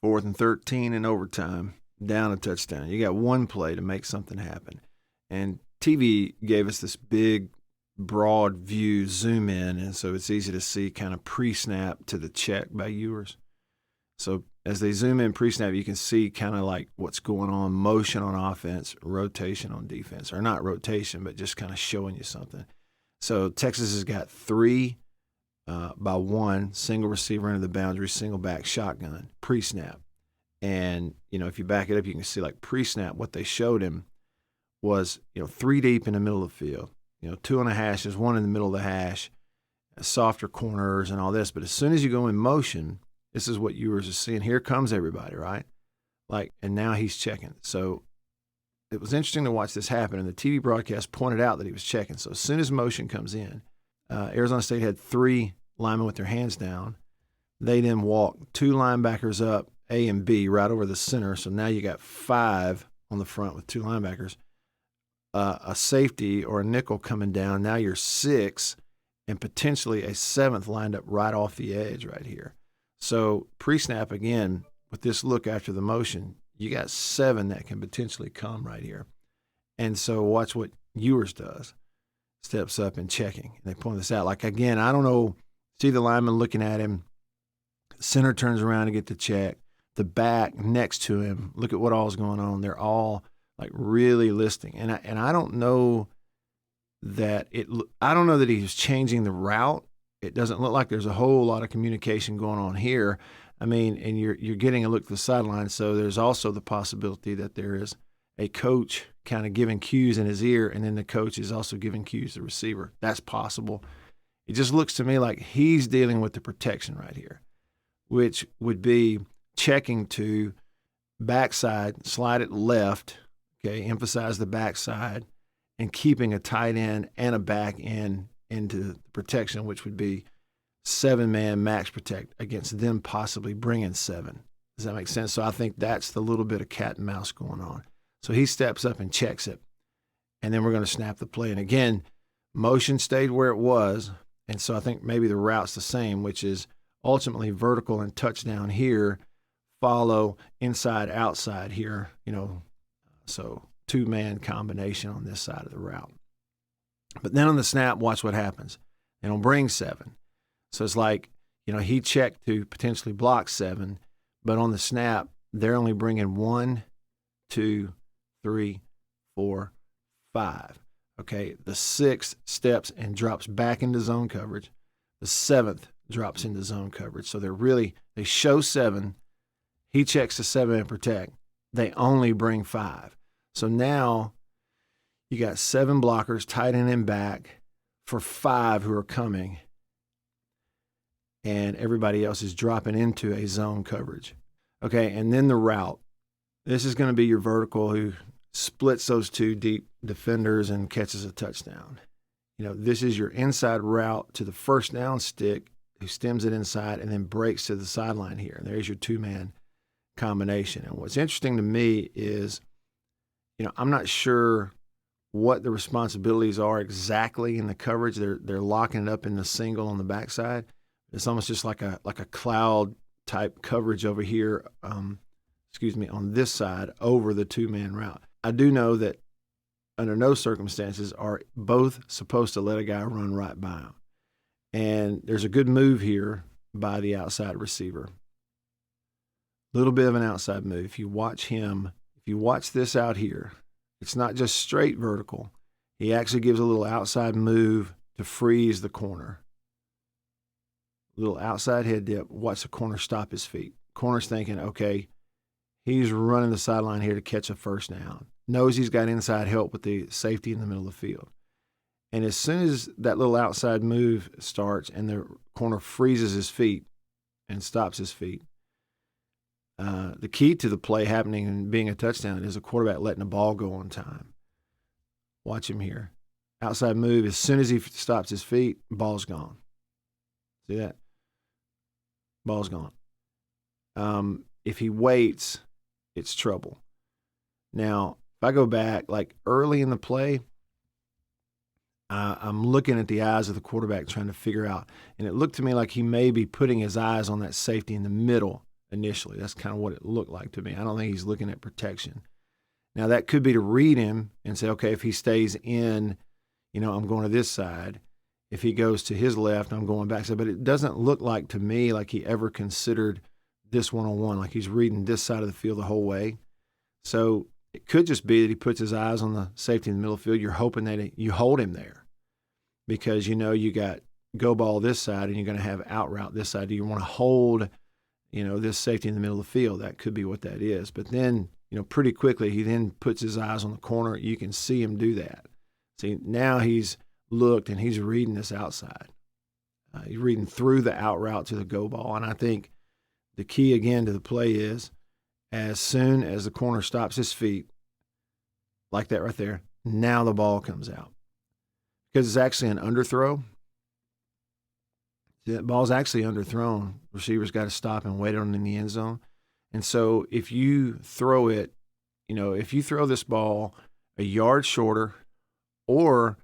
4th and 13 in overtime, down a touchdown. You got one play to make something happen. And TV gave us this big, broad view zoom in, and so it's easy to see kind of pre-snap to the check by Ewers. So as they zoom in pre-snap, you can see kind of like what's going on, motion on offense, rotation on defense, or not rotation, but just kind of showing you something. So Texas has got 3 by 1, single receiver into the boundary, single back shotgun, pre-snap. And, if you back it up, you can see like pre-snap, what they showed him was, 3 deep in the middle of the field, 2 on the hashes, 1 in the middle of the hash, softer corners and all this. But as soon as you go in motion, this is what Ewers is seeing. Here comes everybody, right? And now he's checking. So it was interesting to watch this happen, and the TV broadcast pointed out that he was checking. So as soon as motion comes in, Arizona State had 3 linemen with their hands down. They then walked 2 linebackers up, A and B, right over the center. So now you got 5 on the front with 2 linebackers. A safety or a nickel coming down. Now you're 6, and potentially a 7th lined up right off the edge right here. So pre-snap again, with this look after the motion, you got 7 that can potentially come right here. And so watch what Ewers does. Steps up and checking. And they point this out. Again, I don't know, see the lineman looking at him. Center turns around to get the check. The back next to him, look at what all's going on. They're all really listening. And I don't know that he was changing the route. It doesn't look like there's a whole lot of communication going on here. And you're getting a look at the sideline, so there's also the possibility that there is a coach kind of giving cues in his ear, and then the coach is also giving cues to the receiver. That's possible. It just looks to me like he's dealing with the protection right here, which would be checking to backside, slide it left, okay, emphasize the backside, and keeping a tight end and a back end into the protection, which would be 7-man max protect against them possibly bringing 7. Does that make sense? So I think that's the little bit of cat and mouse going on. So he steps up and checks it, and then we're going to snap the play. And again, motion stayed where it was, and so I think maybe the route's the same, which is ultimately vertical and touchdown here, follow inside, outside here, so 2-man combination on this side of the route. But then on the snap, watch what happens. They don't bring 7. So it's he checked to potentially block 7, but on the snap, they're only bringing 1, 2, 3, 4, 5. Okay, the 6th steps and drops back into zone coverage. The 7th drops into zone coverage. So they show 7. He checks the 7 and protect. They only bring 5. So now you got 7 blockers tight end and back for 5 who are coming, and everybody else is dropping into a zone coverage. Okay, and then the route. This is going to be your vertical who splits those 2 deep defenders and catches a touchdown. This is your inside route to the first down stick who stems it inside and then breaks to the sideline here. And there's your 2-man combination. And what's interesting to me is, I'm not sure what the responsibilities are exactly in the coverage. They're locking it up in the single on the backside. It's almost just like a cloud type coverage over here, on this side over the 2-man route. I do know that under no circumstances are both supposed to let a guy run right by him. And there's a good move here by the outside receiver. A little bit of an outside move. If you watch this out here, it's not just straight vertical. He actually gives a little outside move to freeze the corner. Little outside head dip, watch the corner stop his feet. Corner's thinking, okay, he's running the sideline here to catch a first down. Knows he's got inside help with the safety in the middle of the field. And as soon as that little outside move starts and the corner freezes his feet and stops his feet, the key to the play happening and being a touchdown is a quarterback letting the ball go on time. Watch him here. Outside move, as soon as he stops his feet, ball's gone. See that? Ball's gone. If he waits, it's trouble. Now, if I go back, early in the play, I'm looking at the eyes of the quarterback trying to figure out, and it looked to me like he may be putting his eyes on that safety in the middle initially. That's kind of what it looked like to me. I don't think he's looking at protection. Now, that could be to read him and say, okay, if he stays in, I'm going to this side. If he goes to his left, I'm going back. But it doesn't look like to me like he ever considered this one-on-one, like he's reading this side of the field the whole way. So it could just be that he puts his eyes on the safety in the middle of the field. You're hoping that you hold him there because you got go ball this side and you're going to have out route this side. Do you want to hold, this safety in the middle of the field? That could be what that is. But then, pretty quickly he then puts his eyes on the corner. You can see him do that. See, now he's looked and he's reading this outside. He's reading through the out route to the go ball. And I think the key again to the play is as soon as the corner stops his feet, like that right there, now the ball comes out. Because it's actually an underthrow. The ball's actually underthrown. Receiver's got to stop and wait on it in the end zone. And so if you throw it, if you throw this ball a yard shorter or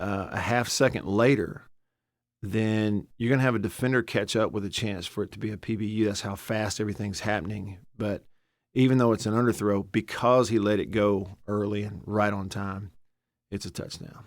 a half second later, then you're going to have a defender catch up with a chance for it to be a PBU. That's how fast everything's happening. But even though it's an underthrow, because he let it go early and right on time, it's a touchdown.